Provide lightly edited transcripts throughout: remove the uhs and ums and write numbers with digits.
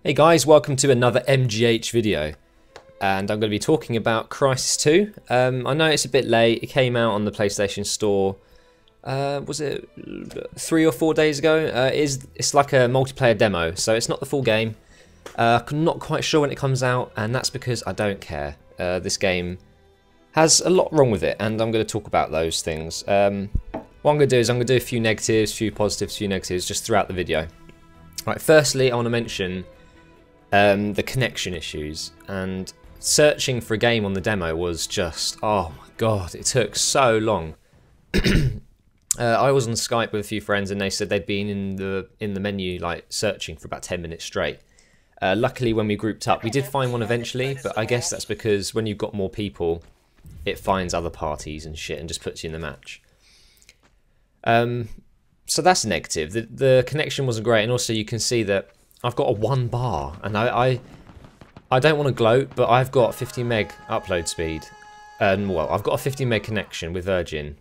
Hey guys, welcome to another MGH video, and I'm going to be talking about Crysis 2. I know it's a bit late. It came out on the PlayStation Store, was it 3 or 4 days ago? It's like a multiplayer demo, so it's not the full game. I'm not quite sure when it comes out, and that's because I don't care. This game has a lot wrong with it, and I'm going to talk about those things. What I'm going to do is I'm going to do a few negatives, few positives, few negatives, just throughout the video. Right, firstly, I want to mention the connection issues, and searching for a game on the demo was just, oh my god, it took so long. I was on Skype with a few friends and they said they'd been in the menu like searching for about 10 minutes straight. Luckily when we grouped up we did find one eventually, but I guess that's because when you've got more people it finds other parties and shit and just puts you in the match. So that's negative. The connection wasn't great, and also you can see that I've got a 1 bar, and I don't want to gloat, but I've got 50 meg upload speed, and well, I've got a 50 meg connection with Virgin.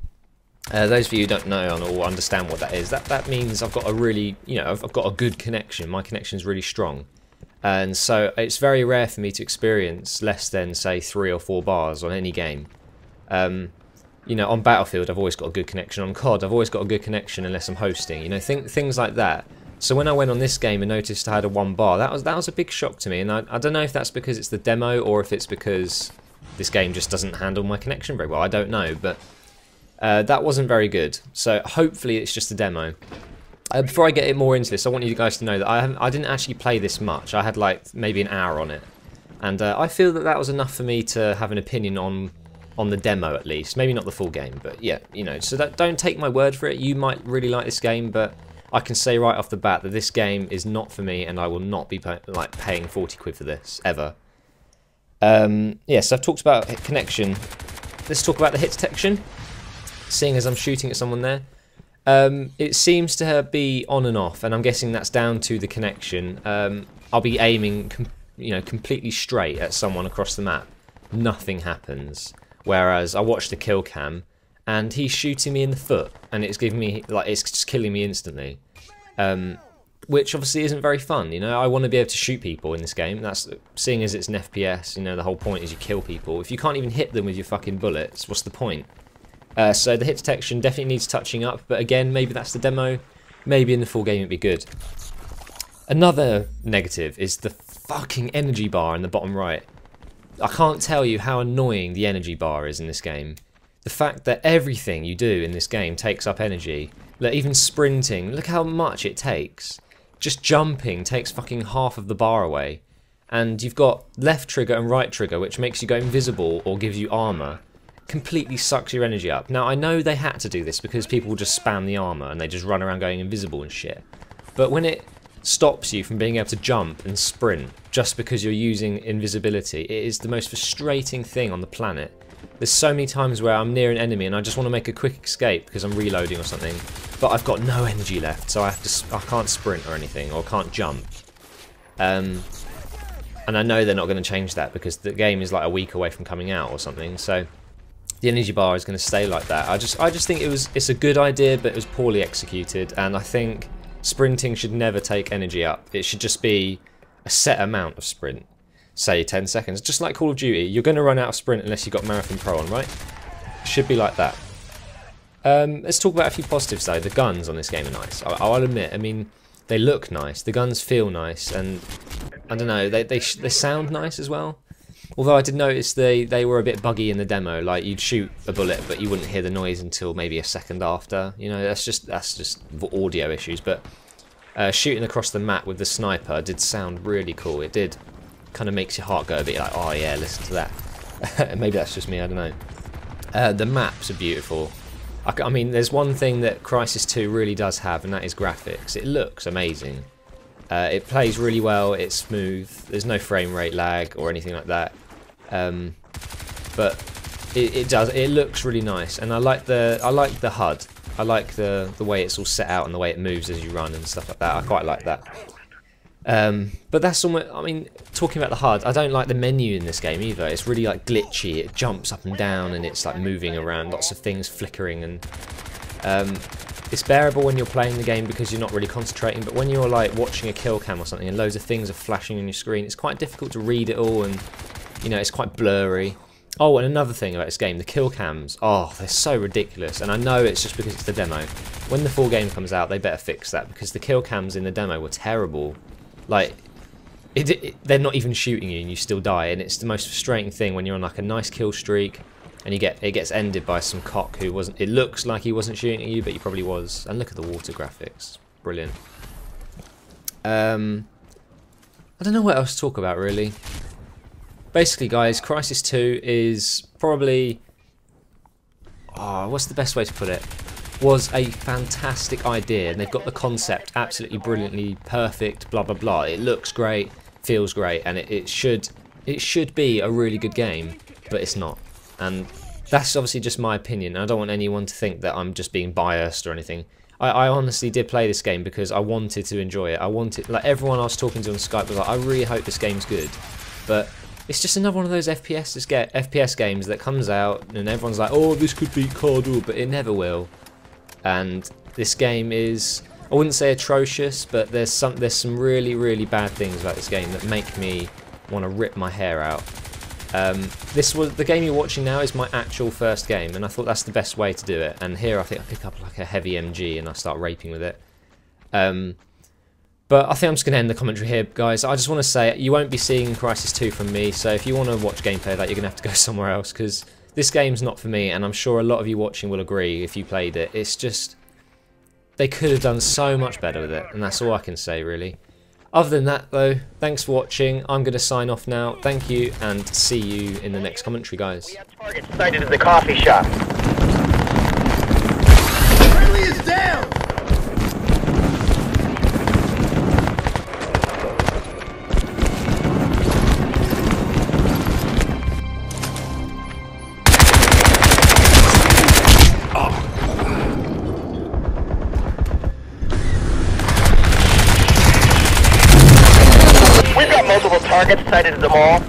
Those of you who don't know or understand what that is, that means I've got a really, I've got a good connection. My connection is really strong, and so it's very rare for me to experience less than say 3 or 4 bars on any game. On Battlefield I've always got a good connection. On COD I've always got a good connection unless I'm hosting. Things like that. So when I went on this game and noticed I had a 1 bar, that was a big shock to me, and I don't know if that's because it's the demo or if it's because this game just doesn't handle my connection very well. I don't know, but that wasn't very good. So hopefully it's just a demo. Before I get more into this, I want you guys to know that I didn't actually play this much. I had like maybe an hour on it, and I feel that was enough for me to have an opinion on the demo at least. Maybe not the full game, but yeah, So don't take my word for it. You might really like this game, but I can say right off the bat that this game is not for me, and I will not be paying 40 quid for this, ever. Yes, I've talked about connection. Let's talk about the hit detection. Seeing as I'm shooting at someone there, it seems to be on and off, and I'm guessing that's down to the connection. I'll be aiming, completely straight at someone across the map. Nothing happens. Whereas I watched the kill cam, and he's shooting me in the foot, and it's giving me, it's just killing me instantly. Which obviously isn't very fun, I want to be able to shoot people in this game. That's, seeing as it's an FPS, the whole point is you kill people. If you can't even hit them with your fucking bullets, what's the point? So the hit detection definitely needs touching up, but again, maybe that's the demo. Maybe in the full game it'd be good. Another negative is the fucking energy bar in the bottom right. I can't tell you how annoying the energy bar is in this game. The fact that everything you do in this game takes up energy. Like, even sprinting, look how much it takes. Just jumping takes fucking half of the bar away. And you've got left trigger and right trigger, which makes you go invisible or gives you armor. Completely sucks your energy up. Now, I know they had to do this because people just spam the armor and they just run around going invisible and shit. But when it stops you from being able to jump and sprint just because you're using invisibility, it is the most frustrating thing on the planet. There's so many times where I'm near an enemy and I just want to make a quick escape because I'm reloading or something, but I've got no energy left, so I can't sprint or anything, or can't jump. And I know they're not going to change that because the game is like a week away from coming out or something, so the energy bar is going to stay like that. I just think it's a good idea, but it was poorly executed, and I think sprinting should never take energy up. It should just be a set amount of sprint. Say 10 seconds, just like Call of Duty. You're going to run out of sprint unless you've got Marathon Pro on, right? Should be like that. Let's talk about a few positives though. The guns on this game are nice. I'll admit, they look nice. The guns feel nice, and I don't know, they sound nice as well. Although I did notice they were a bit buggy in the demo. Like, you'd shoot a bullet, but you wouldn't hear the noise until maybe a second after. That's just audio issues. But shooting across the map with the sniper did sound really cool. It did. Kind of makes your heart go a bit like, oh yeah, listen to that. Maybe that's just me, I don't know. The maps are beautiful. There's one thing that Crysis 2 really does have, and that is graphics. It looks amazing. It plays really well, it's smooth, there's no frame rate lag or anything like that. But it looks really nice, and I like the HUD. I like the way it's all set out and the way it moves as you run and stuff like that. I quite like that. But that's almost, talking about the HUD, I don't like the menu in this game either. It's really like glitchy. It jumps up and down and it's like moving around, lots of things flickering, and It's bearable when you're playing the game because you're not really concentrating, but when you're like watching a kill cam or something and loads of things are flashing on your screen, it's quite difficult to read it all, and you know, it's quite blurry. Oh, and another thing about this game, the kill cams, oh, they're so ridiculous, and I know it's just because it's the demo. When the full game comes out, they better fix that, because the kill cams in the demo were terrible. Like, they're not even shooting you and you still die, and it's the most frustrating thing when you're on like a nice kill streak and it gets ended by some cock who wasn't, it looks like he wasn't shooting at you, but he probably was. And look at the water graphics, brilliant. I don't know what else to talk about really. Basically guys, Crysis 2 is probably, what's the best way to put it, was a fantastic idea, and they've got the concept absolutely brilliantly perfect, blah blah blah. It looks great, feels great, and it should be a really good game, but it's not. And that's obviously just my opinion. I don't want anyone to think that I'm just being biased or anything. I honestly did play this game because I wanted to enjoy it. I wanted, like everyone I was talking to on Skype was like, I really hope this game's good. But it's just another one of those FPS games that comes out and everyone's like, oh, this could beat COD, but it never will. And this game is, I wouldn't say atrocious, but there's some really, really bad things about this game that make me want to rip my hair out. The game you're watching now is my actual first game, and I thought that's the best way to do it. And here I think I pick up like a heavy MG and I start raping with it. But I think I'm just going to end the commentary here, guys. I just want to say, you won't be seeing Crysis 2 from me, so if you want to watch gameplay of that, you're going to have to go somewhere else, because this game's not for me, and I'm sure a lot of you watching will agree if you played it. It's just, they could have done so much better with it, and that's all I can say, really. Other than that, though, thanks for watching. I'm going to sign off now. Thank you, and see you in the next commentary, guys. We have targets sighted at the coffee shop. Friendly is down! Multiple targets sighted at the mall.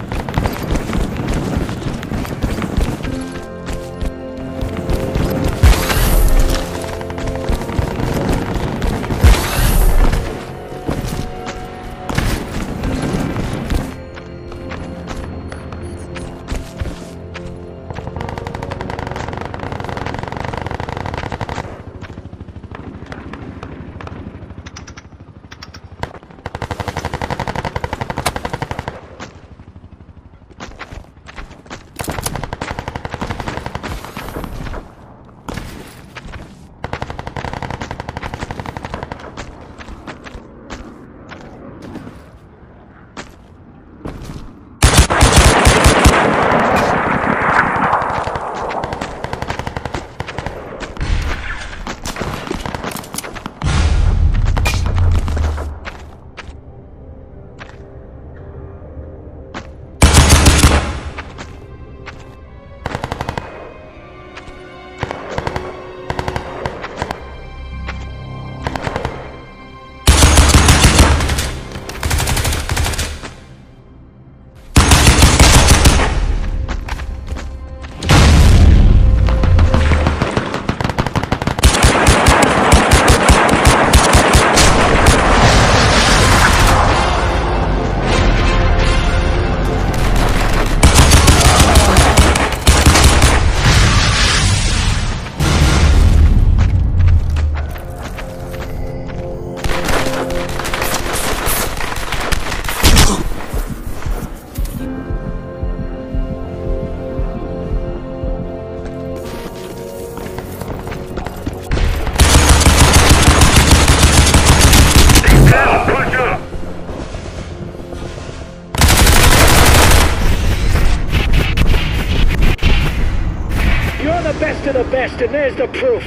You're the best of the best, and there's the proof.